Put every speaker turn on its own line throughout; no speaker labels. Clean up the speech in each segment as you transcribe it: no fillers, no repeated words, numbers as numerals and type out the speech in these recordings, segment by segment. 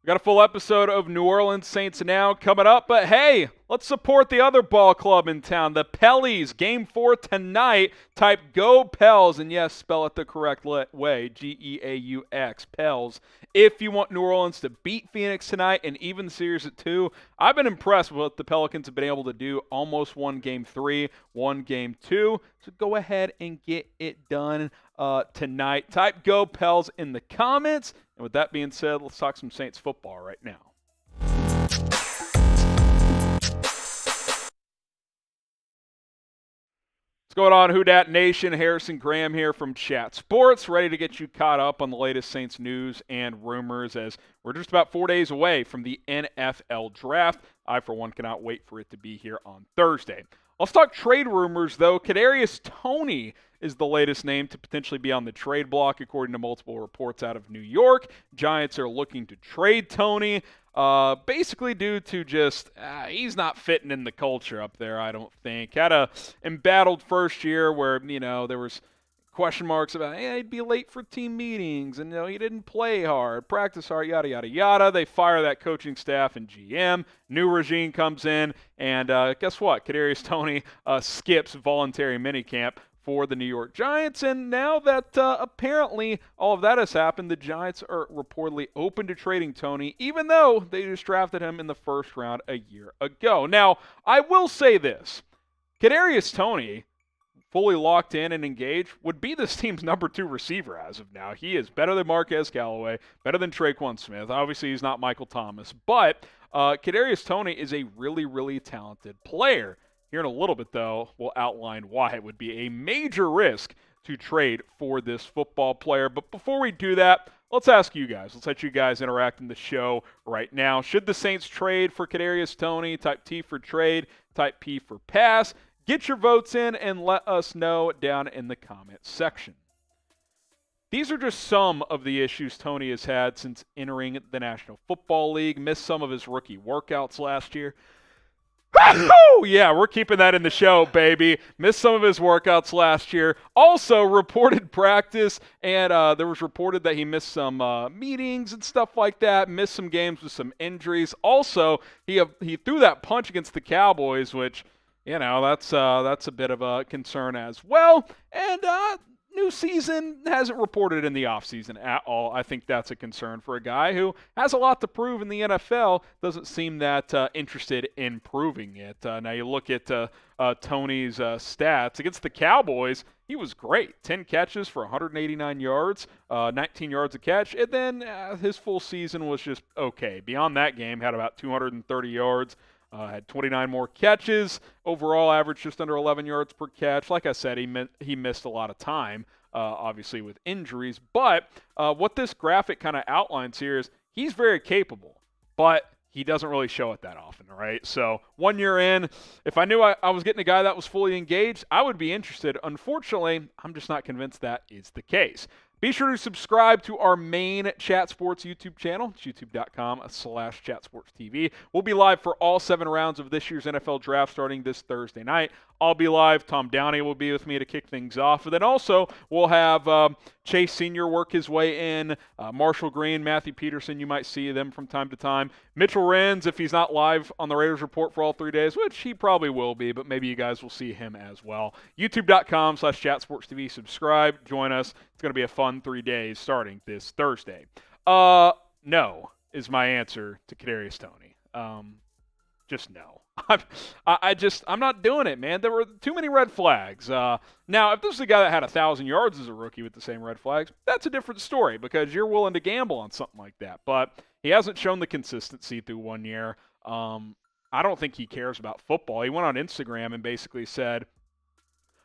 Got a full episode of New Orleans Saints Now coming up, but hey, let's support the other ball club in town, the Pels. Game 4 tonight. Type Go Pels, and yes, spell it the correct way, G-E-A-U-X, Pels. If you want New Orleans to beat Phoenix tonight and even the series at 2, I've been impressed with what the Pelicans have been able to do. Almost won Game 3, won Game 2, so go ahead and get it done tonight. Type Go Pels in the comments. And with that being said, let's talk some Saints football right now. What's going on, Who Dat Nation? Harrison Graham here from Chat Sports, ready to get you caught up on the latest Saints news and rumors as we're just about 4 days away from the NFL Draft. I, for one, cannot wait for it to be here on Thursday. Let's talk trade rumors, though. Kadarius Toney is the latest name to potentially be on the trade block, according to multiple reports out of New York. Giants are looking to trade Toney, basically due to just he's not fitting in the culture up there, I don't think. Had a embattled first year where, there was question marks about, he'd be late for team meetings, and, he didn't play hard, practice hard, yada, yada, yada. They fire that coaching staff and GM. New regime comes in, and guess what? Kadarius Toney skips voluntary minicamp for the New York Giants, and now that apparently all of that has happened, the Giants are reportedly open to trading Toney, even though they just drafted him in the first round a year ago. Now, I will say this. Kadarius Toney, fully locked in and engaged, would be this team's number 2 receiver as of now. He is better than Marquez Callaway, better than Traquan Smith. Obviously, he's not Michael Thomas, but Kadarius Toney is a really, really talented player. Here in a little bit, though, we'll outline why it would be a major risk to trade for this football player. But before we do that, let's ask you guys. Let's let you guys interact in the show right now. Should the Saints trade for Kadarius Toney? Type T for trade, type P for pass. Get your votes in and let us know down in the comments section. These are just some of the issues Toney has had since entering the National Football League. Missed some of his rookie workouts last year. Yeah, we're keeping that in the show, baby. Missed some of his workouts last year. Also reported practice, and there was reported that he missed some meetings and stuff like that. Missed some games with some injuries. Also, he threw that punch against the Cowboys, which, that's a bit of a concern as well. And new season hasn't reported in the offseason at all. I think that's a concern for a guy who has a lot to prove in the NFL. Doesn't seem that interested in proving it. Now you look at Toney's stats. Against the Cowboys, he was great. 10 catches for 189 yards, 19 yards a catch. And then his full season was just okay. Beyond that game, had about 230 yards. Had 29 more catches. Overall average just under 11 yards per catch. Like I said, he missed a lot of time, obviously with injuries. But what this graphic kind of outlines here is he's very capable, but he doesn't really show it that often, right? So 1 year in, if I knew I was getting a guy that was fully engaged, I would be interested. Unfortunately, I'm just not convinced that is the case. Be sure to subscribe to our main Chat Sports YouTube channel. It's youtube.com/chatsportstv. We'll be live for all 7 rounds of this year's NFL Draft starting this Thursday night. I'll be live. Tom Downey will be with me to kick things off. And then also we'll have Chase Sr. work his way in. Marshall Green, Matthew Peterson, you might see them from time to time. Mitchell Renz, if he's not live on the Raiders Report for all 3 days, which he probably will be, but maybe you guys will see him as well. youtube.com/chatsportstv. Subscribe. Join us. It's going to be a fun 3 days starting this Thursday. No is my answer to Kadarius Toney. Just no. I'm not doing it, man. There were too many red flags. Now, if this is a guy that had 1,000 yards as a rookie with the same red flags, that's a different story because you're willing to gamble on something like that. But he hasn't shown the consistency through 1 year. I don't think he cares about football. He went on Instagram and basically said,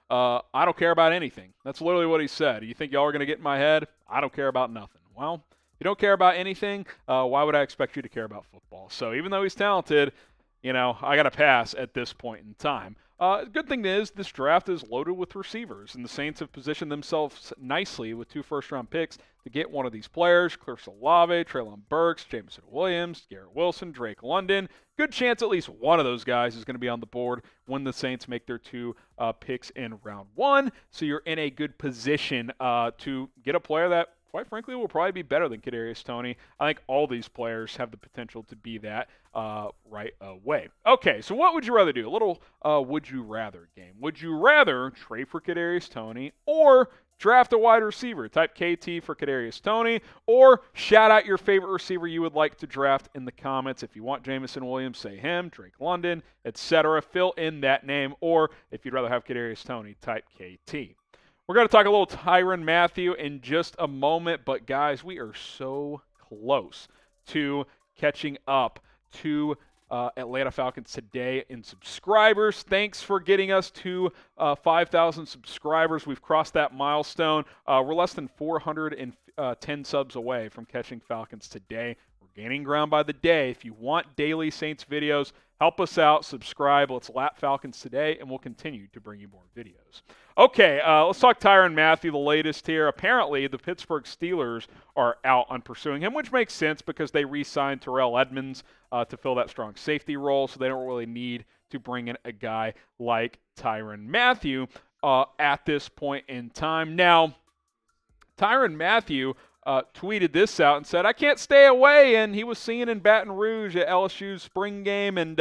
I don't care about anything. That's literally what he said. You think y'all are going to get in my head? I don't care about nothing. Well, if you don't care about anything, why would I expect you to care about football? So even though he's talented, I got to pass at this point in time. Good thing is this draft is loaded with receivers, and the Saints have positioned themselves nicely with 2 first-round picks to get one of these players. Cliff Olave, Treylon Burks, Jameson Williams, Garrett Wilson, Drake London. Good chance at least one of those guys is going to be on the board when the Saints make their 2 picks in round 1. So you're in a good position to get a player that quite frankly, will probably be better than Kadarius Toney. I think all these players have the potential to be that right away. Okay, so what would you rather do? A little would you rather game. Would you rather trade for Kadarius Toney or draft a wide receiver? Type KT for Kadarius Toney, or shout out your favorite receiver you would like to draft in the comments. If you want Jameson Williams, say him, Drake London, etc. Fill in that name, or if you'd rather have Kadarius Toney, type KT. We're going to talk a little Tyrann Mathieu in just a moment, but guys, we are so close to catching up to Atlanta Falcons today in subscribers. Thanks for getting us to 5,000 subscribers. We've crossed that milestone. We're less than 410 subs away from catching Falcons today. We're gaining ground by the day. If you want daily Saints videos, help us out, subscribe. Let's lap Falcons today, and we'll continue to bring you more videos. Okay, let's talk Tyrann Mathieu, the latest here. Apparently, the Pittsburgh Steelers are out on pursuing him, which makes sense because they re-signed Terrell Edmunds to fill that strong safety role, so they don't really need to bring in a guy like Tyrann Mathieu at this point in time. Now, Tyrann Mathieu tweeted this out and said, "I can't stay away," and he was seen in Baton Rouge at LSU's spring game, and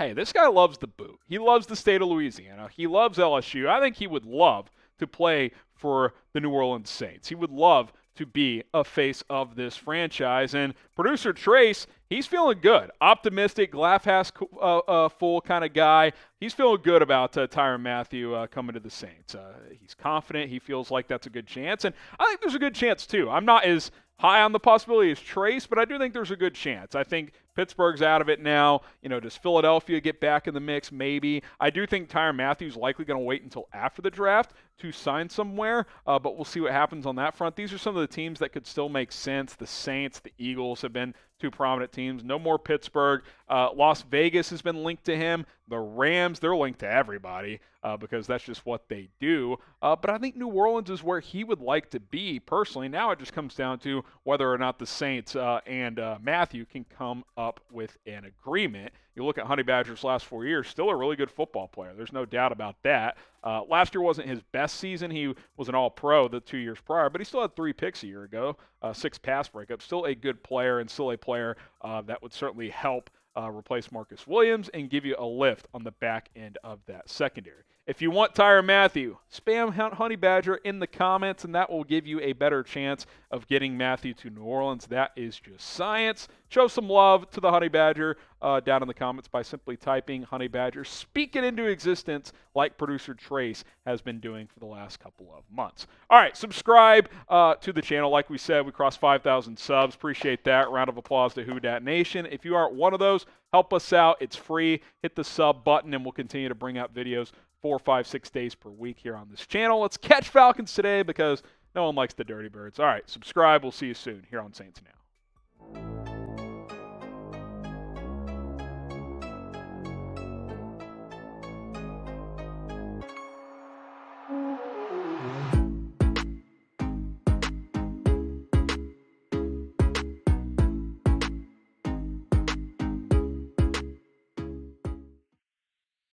hey, this guy loves the boot. He loves the state of Louisiana. He loves LSU. I think he would love to play for the New Orleans Saints. He would love to be a face of this franchise. And producer Trace, he's feeling good. Optimistic, glass full kind of guy. He's feeling good about Tyrann Mathieu coming to the Saints. He's confident. He feels like that's a good chance. And I think there's a good chance, too. I'm not as high on the possibility as Trace, but I do think there's a good chance. I think Pittsburgh's out of it now. You know, does Philadelphia get back in the mix? Maybe. I do think Tyrann Mathieu's likely going to wait until after the draft to sign somewhere, but we'll see what happens on that front. These are some of the teams that could still make sense. The Saints, the Eagles have been two prominent teams. No more Pittsburgh. Las Vegas has been linked to him. The Rams, they're linked to everybody because that's just what they do. But I think New Orleans is where he would like to be personally. Now it just comes down to whether or not the Saints and Mathieu can come up with an agreement. You look at Honey Badger's last 4 years, still a really good football player. There's no doubt about that. Last year wasn't his best season. He was an all-pro the 2 years prior, but he still had 3 picks a year ago, 6 pass breakups. Still a good player and still a player that would certainly help replace Marcus Williams and give you a lift on the back end of that secondary. If you want Tyrann Mathieu, spam Honey Badger in the comments, and that will give you a better chance of getting Mathieu to New Orleans. That is just science. Show some love to the Honey Badger down in the comments by simply typing Honey Badger. Speak it into existence like producer Trace has been doing for the last couple of months. All right, subscribe to the channel. Like we said, we crossed 5,000 subs. Appreciate that. Round of applause to Who Dat Nation. If you aren't one of those, help us out. It's free. Hit the sub button, and we'll continue to bring out videos 4, 5, 6 days per week here on this channel. Let's catch Falcons today because no one likes the Dirty Birds. All right, subscribe. We'll see you soon here on Saints Now.